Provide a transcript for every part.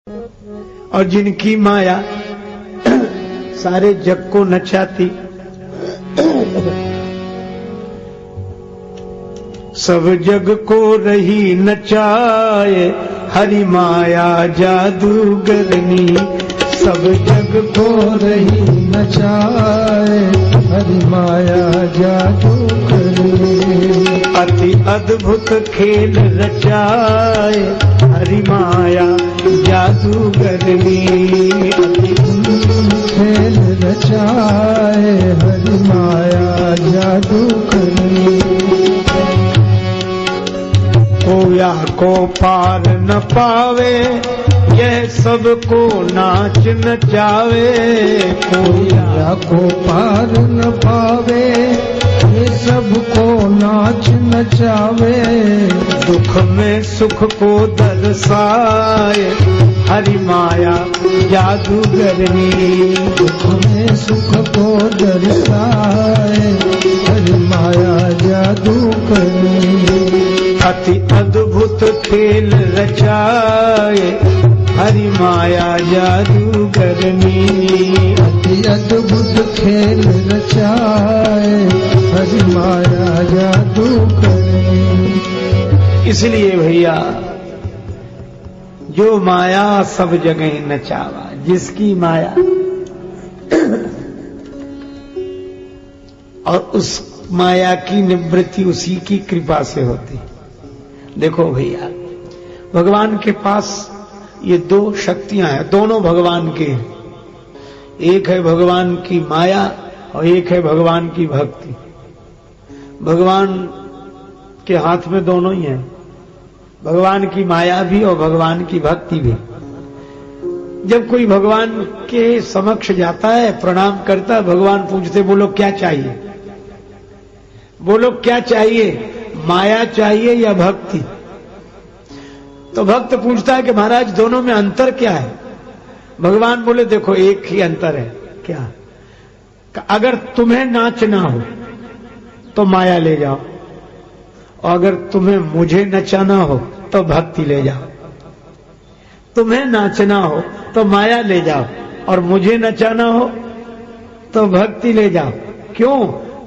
और जिनकी माया सारे जग को नचाती, सब जग को रही नचाए, हरि माया जादूगरनी। सब जग को रही नचाए, हरि माया जादूगरनी। अति अद्भुत खेल रचाए, हरि माया जादूगरनी। अति खेल रचाए, हरि माया जादूगरनी। कोया को पार न पावे, यह सबको नाच नचावे। कोया को पार न पावे, ये सबको नाच नचावे। दुख में सुख को दर्शाए, हरि माया जादूगरनी। दुख में सुख को दर्शाए, हरि माया जादूगरनी। अति अद्भुत खेल रचाए, हरि माया जादूगरनी। अति अद्भुत खेल रचाए, हरि माया जादूगरनी। इसलिए भैया, जो माया सब जगह नचावा, जिसकी माया और उस माया की निवृत्ति उसी की कृपा से होती। देखो भैया, भगवान के पास ये दो शक्तियां हैं, दोनों भगवान के हैं। एक है भगवान की माया और एक है भगवान की भक्ति। भगवान के हाथ में दोनों ही हैं, भगवान की माया भी और भगवान की भक्ति भी। जब कोई भगवान के समक्ष जाता है, प्रणाम करता है, भगवान पूछते बोलो क्या चाहिए, बोलो क्या चाहिए, माया चाहिए या भक्ति? तो भक्त पूछता है कि महाराज दोनों में अंतर क्या है? भगवान बोले देखो एक ही अंतर है। क्या? अगर तुम्हें नाचना हो तो माया ले जाओ, और अगर तुम्हें मुझे नचाना हो तो भक्ति ले जाओ। तुम्हें नाचना हो तो माया ले जाओ, और मुझे नचाना हो तो भक्ति ले जाओ। क्यों?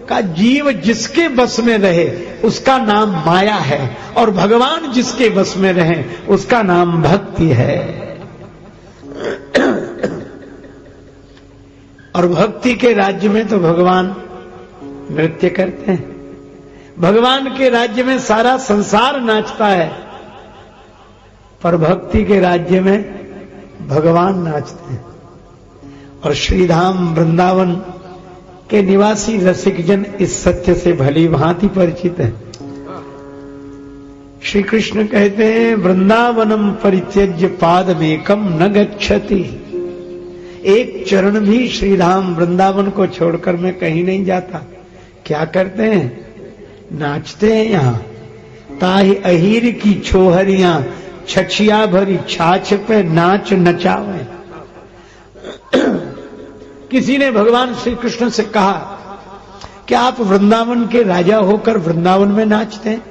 का जीव जिसके बस में रहे उसका नाम माया है, और भगवान जिसके बस में रहे उसका नाम भक्ति है। और भक्ति के राज्य में तो भगवान नृत्य करते हैं। भगवान के राज्य में सारा संसार नाचता है, पर भक्ति के राज्य में भगवान नाचते हैं। और श्रीधाम वृंदावन के निवासी रसिकजन इस सत्य से भली भांति परिचित है। श्री कृष्ण कहते हैं वृंदावनम परित्यज्य पादमेकम न गच्छति। एक चरण भी श्रीधाम वृंदावन को छोड़कर मैं कहीं नहीं जाता। क्या करते हैं? नाचते हैं। यहां ताहि अहीर की छोहरियां, छछिया भरी छाछ पे नाच नचावे। किसी ने भगवान श्री कृष्ण से कहा कि आप वृंदावन के राजा होकर वृंदावन में नाचते हैं?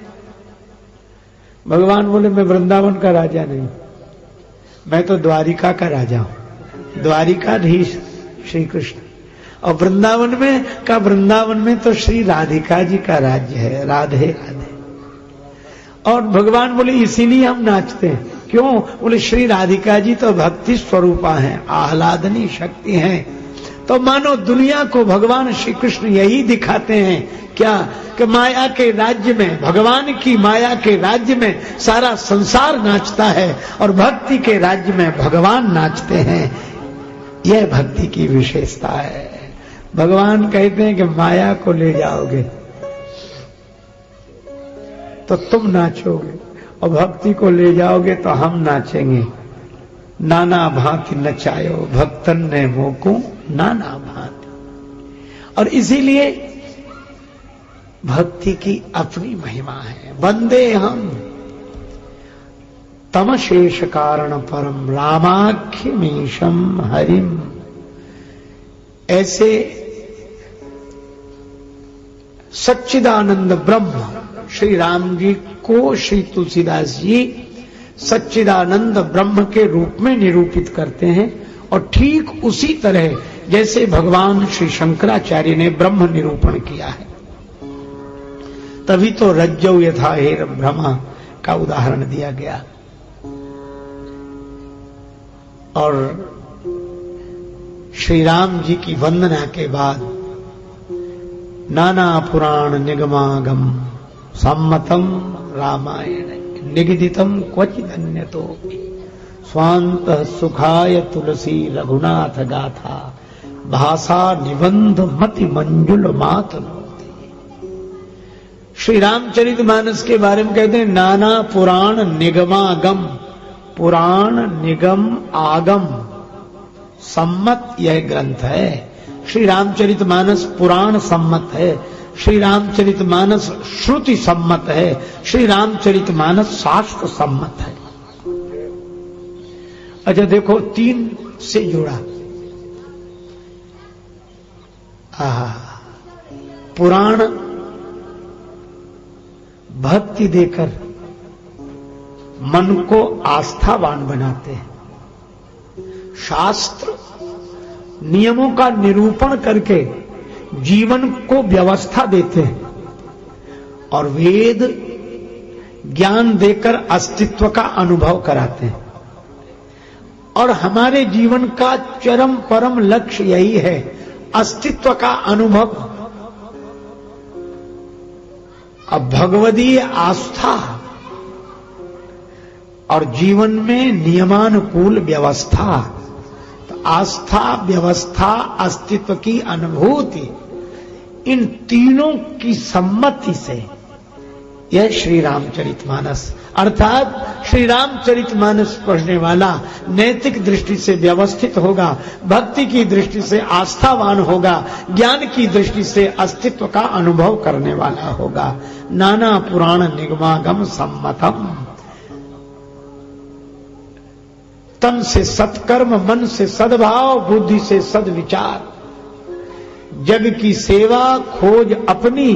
भगवान बोले मैं वृंदावन का राजा नहीं, मैं तो द्वारिका का राजा हूं। द्वारिकाधीश श्री कृष्ण, और वृंदावन में का वृंदावन में तो श्री राधिका जी का राज्य है। राधे राधे। और भगवान बोले इसीलिए हम नाचते हैं। क्यों? बोले श्री राधिका जी तो भक्ति स्वरूपा हैं, आह्लादनी शक्ति हैं। तो मानो दुनिया को भगवान श्री कृष्ण यही दिखाते हैं क्या? कि माया के राज्य में, भगवान की माया के राज्य में सारा संसार नाचता है, और भक्ति के राज्य में भगवान नाचते हैं। यह भक्ति की विशेषता है। भगवान कहते हैं कि माया को ले जाओगे तो तुम नाचोगे, और भक्ति को ले जाओगे तो हम नाचेंगे। नाना भांति नचायो भक्तन ने मोको नाना भांति। और इसीलिए भक्ति की अपनी महिमा है। वंदे हम तमशेष कारण परम रामाख्यमीशम हरिम। ऐसे सच्चिदानंद ब्रह्म श्री राम जी को श्री तुलसीदास जी सच्चिदानंद ब्रह्म के रूप में निरूपित करते हैं। और ठीक उसी तरह जैसे भगवान श्री शंकराचार्य ने ब्रह्म निरूपण किया है। तभी तो रज्जौ यथा हेर ब्रह्म का उदाहरण दिया गया। और श्री राम जी की वंदना के बाद नाना पुराण निगमागम सम्मतम रामायण निगदितम क्वचिदन्यतो स्वांत सुखाय तुलसी रघुनाथ गाथा भाषा निबंध मति मंजुल मात। श्री रामचरितमानस के बारे में कहते हैं नाना पुराण निगमागम, पुराण निगम आगम सम्मत यह ग्रंथ है। श्री रामचरितमानस पुराण सम्मत है, श्री रामचरितमानस श्रुति सम्मत है, श्री रामचरितमानस शास्त्र सम्मत है। अच्छा देखो, 3 से जुड़ा। पुराण भक्ति देकर मन को आस्थावान बनाते हैं, शास्त्र नियमों का निरूपण करके जीवन को व्यवस्था देते हैं, और वेद ज्ञान देकर अस्तित्व का अनुभव कराते हैं। और हमारे जीवन का चरम परम लक्ष्य यही है, अस्तित्व का अनुभव। अब भगवदीय आस्था और जीवन में नियमानुकूल व्यवस्था, तो आस्था, व्यवस्था, अस्तित्व की अनुभूति, इन तीनों की सम्मति से यह श्री रामचरितमानस, अर्थात श्री रामचरितमानस पढ़ने वाला नैतिक दृष्टि से व्यवस्थित होगा, भक्ति की दृष्टि से आस्थावान होगा, ज्ञान की दृष्टि से अस्तित्व का अनुभव करने वाला होगा। नाना पुराण निगमागम सम्मतम, तन से सत्कर्म, मन से सद्भाव, बुद्धि से सद्विचार, जग की सेवा खोज अपनी,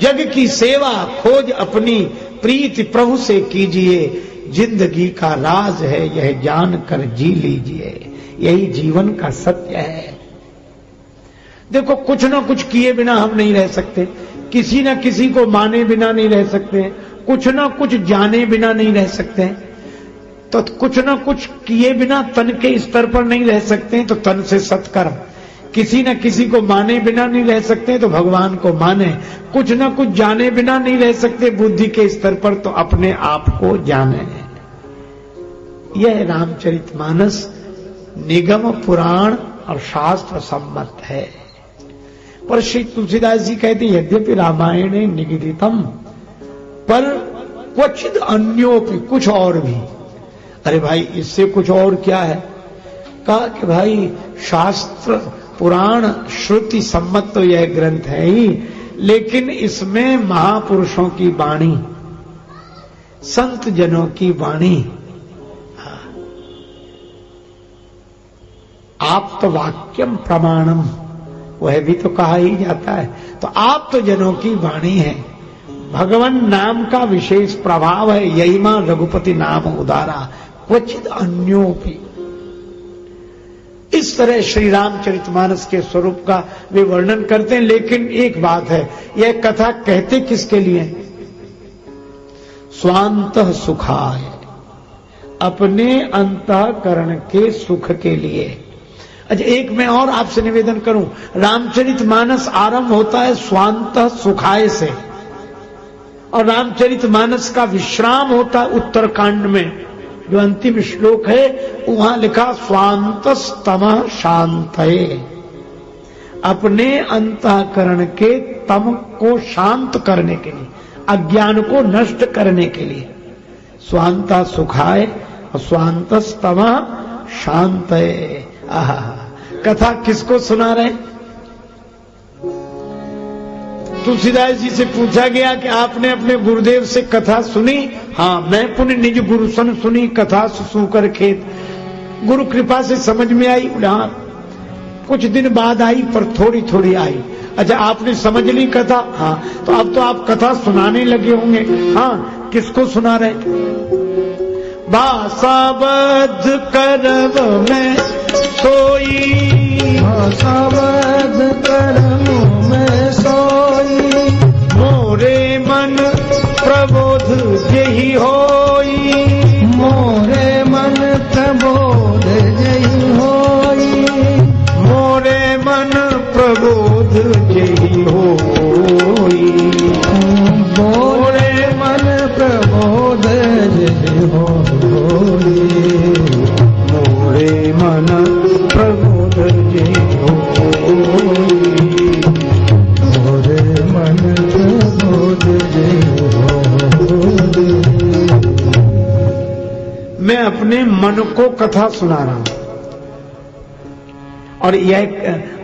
जग की सेवा खोज अपनी, प्रीति प्रभु से कीजिए, जिंदगी का राज है यह जानकर जी लीजिए, यही जीवन का सत्य है। देखो, कुछ ना कुछ किए बिना हम नहीं रह सकते, किसी न किसी को माने बिना नहीं रह सकते, कुछ ना कुछ जाने बिना नहीं रह सकते, तो कुछ ना कुछ किए बिना तन के स्तर पर नहीं रह सकते, तो तन से सत्कर्म, किसी न किसी को माने बिना नहीं रह सकते तो भगवान को माने, कुछ न कुछ जाने बिना नहीं रह सकते बुद्धि के स्तर पर तो अपने आप को जाने। यह रामचरितमानस निगम पुराण और शास्त्र सम्मत है। पर श्री तुलसीदास जी कहते यद्यपि रामायणे निगदितम, पर क्वचिद अन्योपि, कुछ और भी। अरे भाई, इससे कुछ और क्या है? कहा कि भाई शास्त्र पुराण श्रुति सम्मत तो यह ग्रंथ है ही, लेकिन इसमें महापुरुषों की वाणी, संत जनों की वाणी, आप तो वाक्यम प्रमाणम, वह भी तो कहा ही जाता है। तो आप तो जनों की वाणी है, भगवान नाम का विशेष प्रभाव है, यही मां रघुपति नाम उदारा क्वचिद अन्योपि। इस तरह श्री रामचरितमानस के स्वरूप का वे वर्णन करते हैं। लेकिन एक बात है, यह कथा कहते किसके लिए? स्वांतः सुखाय, अपने अंतःकरण के सुख के लिए। अच्छा, एक मैं और आपसे निवेदन करूं, रामचरितमानस आरंभ होता है स्वांतः सुखाय से, और रामचरितमानस का विश्राम होता है उत्तरकांड में, जो अंतिम श्लोक है वहां लिखा स्वांतस्तमः शांतये, अपने अंतःकरण के तम को शांत करने के लिए, अज्ञान को नष्ट करने के लिए। स्वांता सुखाय और स्वांतस्तमः शांतये। आहा, कथा किसको सुना रहे? तुलसीदास जी से पूछा गया कि आपने अपने गुरुदेव से कथा सुनी? हाँ, मैं पुण्य निज गुरु सन सुनी कथा सुसूकर खेत। गुरु कृपा से समझ में आई? हाँ, कुछ दिन बाद आई, पर थोड़ी थोड़ी आई। अच्छा, आपने समझ ली कथा? हाँ, तो अब तो आप कथा सुनाने लगे होंगे। हाँ, किसको सुना रहे? भाषाबद्ध करब में सोई, भाषाबद्ध करब में सोई, मोरे मन प्रबोध जेहि होई, मोरे मन प्रबोध जेहि होई, मोरे मन प्रबोध जेहि होई, मोरे मन प्रबोध जेहि होई, मोरे मन प्रबोध जेहि होई, मोरे मन प्रबोध जेहि होई। मैं अपने मन को कथा सुना रहा हूं। और यह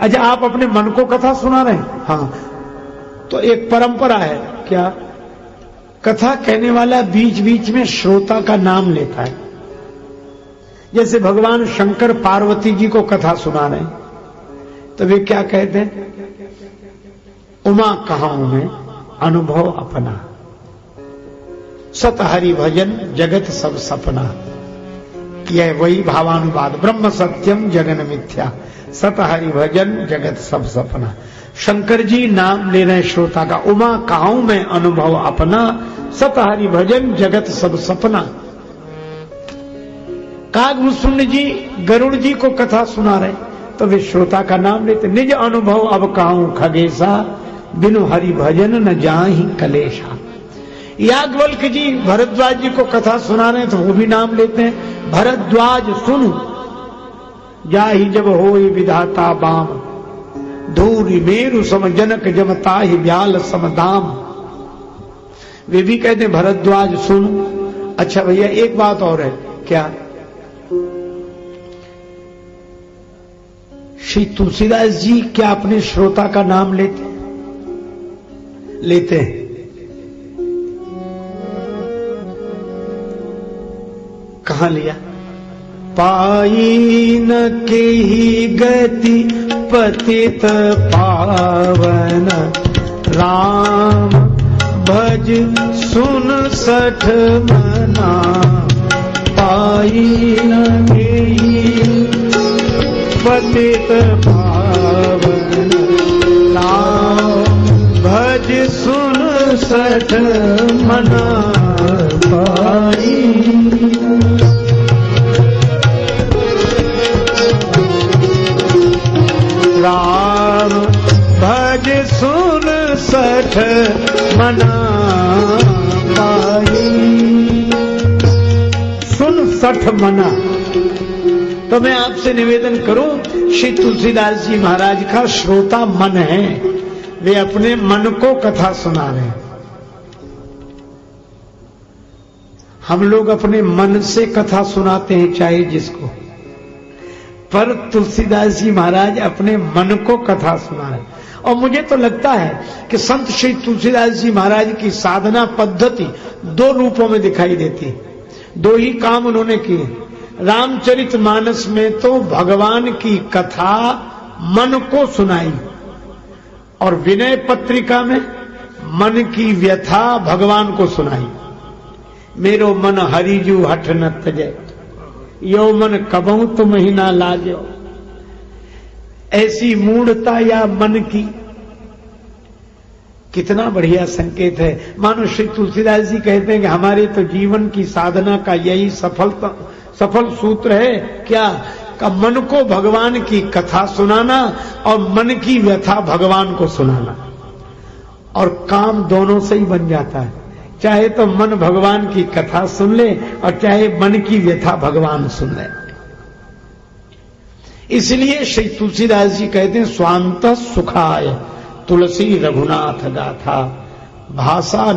अच्छा, आप अपने मन को कथा सुना रहे हैं? हाँ। तो एक परंपरा है, क्या? कथा कहने वाला बीच बीच में श्रोता का नाम लेता है। जैसे भगवान शंकर पार्वती जी को कथा सुना रहे हैं तो वे क्या कहते हैं? उमा कहाऊं मैं अनुभव अपना, सत हरि भजन जगत सब सपना। यह वही भावानुवाद, ब्रह्म सत्यम जगन मिथ्या, सत हरि भजन जगत सब सपना। शंकर जी नाम ले रहे श्रोता का, उमा कहाऊं मैं अनुभव अपना, सत हरि भजन जगत सब सपना। कागभूषुंड जी गरुड़ जी को कथा सुना रहे तो वे श्रोता का नाम लेते, निज अनुभव अब कहाऊं खगेशा, बिनु हरि भजन न जाहि कलेशा। याज्ञवल्क्य जी भरद्वाज जी को कथा सुना रहे हैं तो वो भी नाम लेते हैं, भरद्वाज सुन जाहि जब होई विधाता बाम, धूरि मेरु सम जनक जमता ही ब्याल समदाम। वे भी कहते हैं भरद्वाज सुन। अच्छा भैया एक बात और है, क्या? श्री तुलसीदास जी क्या अपने श्रोता का नाम लेते हैं? कहां लिया? पाई न केहि गति पतित पावन, राम भज सुन सठ मना। पाई न केहि पतित पावन, राम भज सुन सठ मना। पाई राम भज सुन सठ मना पाई। सुन सठ मना। तो मैं आपसे निवेदन करूं, श्री तुलसीदास जी महाराज का श्रोता मन है, वे अपने मन को कथा सुना रहे हैं। हम लोग अपने मन से कथा सुनाते हैं चाहे जिसको, पर तुलसीदास जी महाराज अपने मन को कथा सुना रहे हैं। और मुझे तो लगता है कि संत श्री तुलसीदास जी महाराज की साधना पद्धति दो रूपों में दिखाई देती है। दो ही काम उन्होंने किए। रामचरितमानस में तो भगवान की कथा मन को सुनाई, और विनय पत्रिका में मन की व्यथा भगवान को सुनाई। मेरो मन हरिजू हठ न तजय, यो मन कबहू तुम ही ना लाजो। ऐसी मूढ़ता या मन की, कितना बढ़िया संकेत है। मानो श्री तुलसीदास जी कहते हैं कि हमारे तो जीवन की साधना का यही सफल सूत्र है, क्या? का मन को भगवान की कथा सुनाना और मन की व्यथा भगवान को सुनाना, और काम दोनों से ही बन जाता है। चाहे तो मन भगवान की कथा सुन ले और चाहे मन की व्यथा भगवान सुन ले। इसलिए श्री तुलसीदास जी कहते हैं स्वांत सुखाय तुलसी रघुनाथ गाथा, भाषा